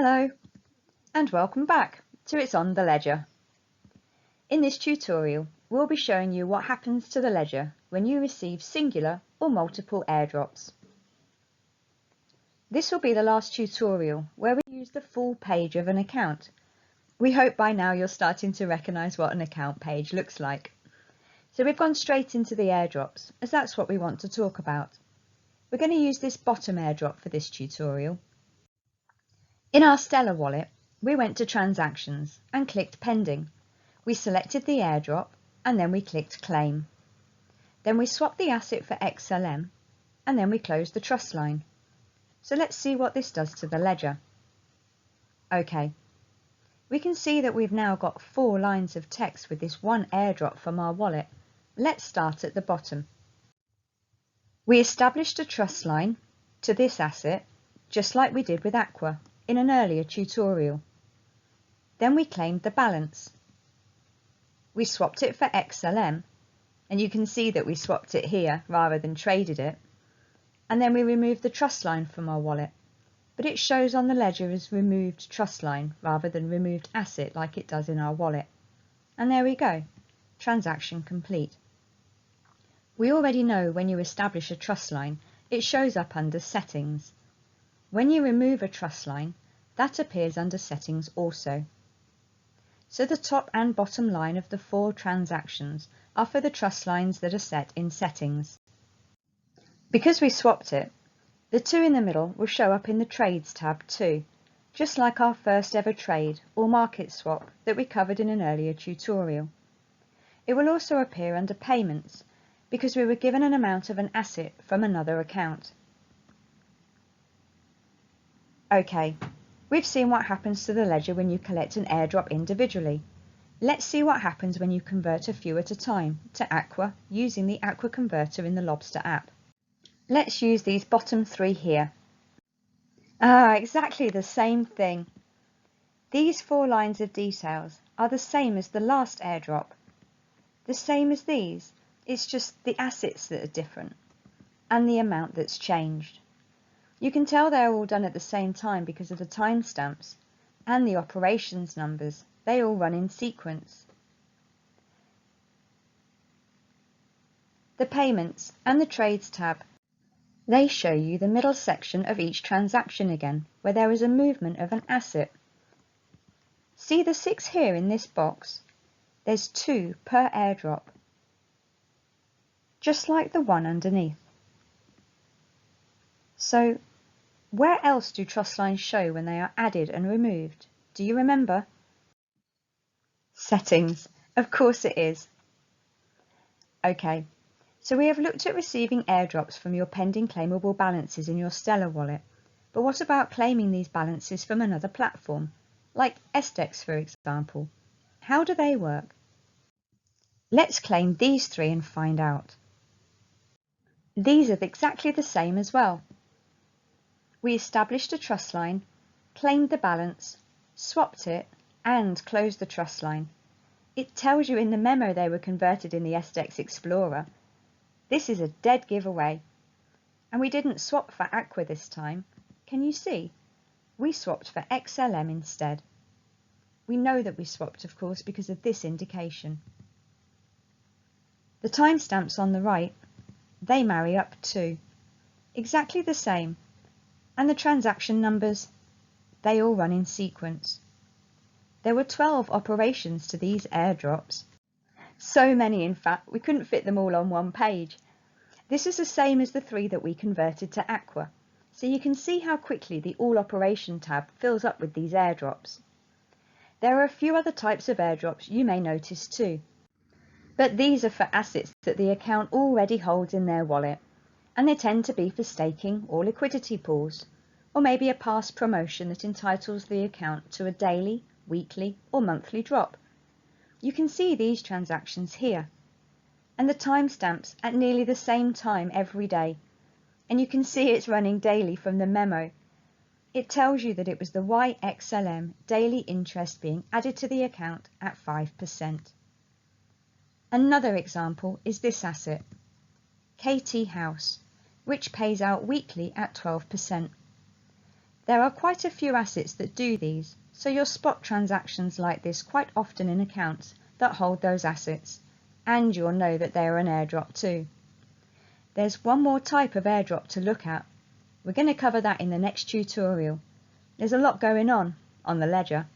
Hello and welcome back to It's on the Ledger. In this tutorial we'll be showing you what happens to the ledger when you receive singular or multiple airdrops. This will be the last tutorial where we use the full page of an account. We hope by now you're starting to recognise what an account page looks like. So we've gone straight into the airdrops as that's what we want to talk about. We're going to use this bottom airdrop for this tutorial. In our Stellar wallet, we went to Transactions and clicked Pending. We selected the airdrop and then we clicked Claim. Then we swapped the asset for XLM and then we closed the trust line. So let's see what this does to the ledger. Okay, we can see that we've now got 4 lines of text with this one airdrop from our wallet. Let's start at the bottom. We established a trust line to this asset just like we did with Aqua in an earlier tutorial. Then we claimed the balance. We swapped it for XLM, and you can see that we swapped it here rather than traded it. And then we removed the trust line from our wallet, but it shows on the ledger as removed trust line rather than removed asset like it does in our wallet. And there we go, transaction complete. We already know when you establish a trust line, it shows up under Settings. When you remove a trust line, that appears under Settings also. So the top and bottom line of the 4 transactions are for the trust lines that are set in Settings. Because we swapped it, the 2 in the middle will show up in the Trades tab too, just like our first ever trade or market swap that we covered in an earlier tutorial. It will also appear under Payments because we were given an amount of an asset from another account. Okay, we've seen what happens to the ledger when you collect an airdrop individually. Let's see what happens when you convert a few at a time to Aqua using the Aqua Converter in the Lobster app. Let's use these bottom 3 here. Exactly the same thing. These 4 lines of details are the same as the last airdrop. The same as these, it's just the assets that are different and the amount that's changed. You can tell they're all done at the same time because of the timestamps and the operations numbers. They all run in sequence. The Payments and the Trades tab, they show you the middle section of each transaction again, where there is a movement of an asset. See the 6 here in this box? There's 2 per airdrop, just like the one underneath. So, where else do trust lines show when they are added and removed? Do you remember? Settings. Of course it is. Okay, so we have looked at receiving airdrops from your pending claimable balances in your Stellar wallet. But what about claiming these balances from another platform, like SDEX for example? How do they work? Let's claim these 3 and find out. These are exactly the same as well. We established a trust line, claimed the balance, swapped it, and closed the trust line. It tells you in the memo they were converted in the SDEX Explorer. This is a dead giveaway. And we didn't swap for Aqua this time. Can you see? We swapped for XLM instead. We know that we swapped, of course, because of this indication. The timestamps on the right, they marry up too. Exactly the same. And the transaction numbers, they all run in sequence. There were 12 operations to these airdrops. So many, in fact, we couldn't fit them all on one page. This is the same as the 3 that we converted to Aqua, so you can see how quickly the All Operation tab fills up with these airdrops. There are a few other types of airdrops you may notice too, but these are for assets that the account already holds in their wallet, and they tend to be for staking or liquidity pools, or maybe a past promotion that entitles the account to a daily, weekly or monthly drop. You can see these transactions here, and the timestamps at nearly the same time every day, and you can see it's running daily from the memo. It tells you that it was the YXLM daily interest being added to the account at 5%. Another example is this asset, KT House, which pays out weekly at 12%. There are quite a few assets that do these, so you'll spot transactions like this quite often in accounts that hold those assets, and you'll know that they are an airdrop too. There's one more type of airdrop to look at. We're going to cover that in the next tutorial. There's a lot going on the ledger.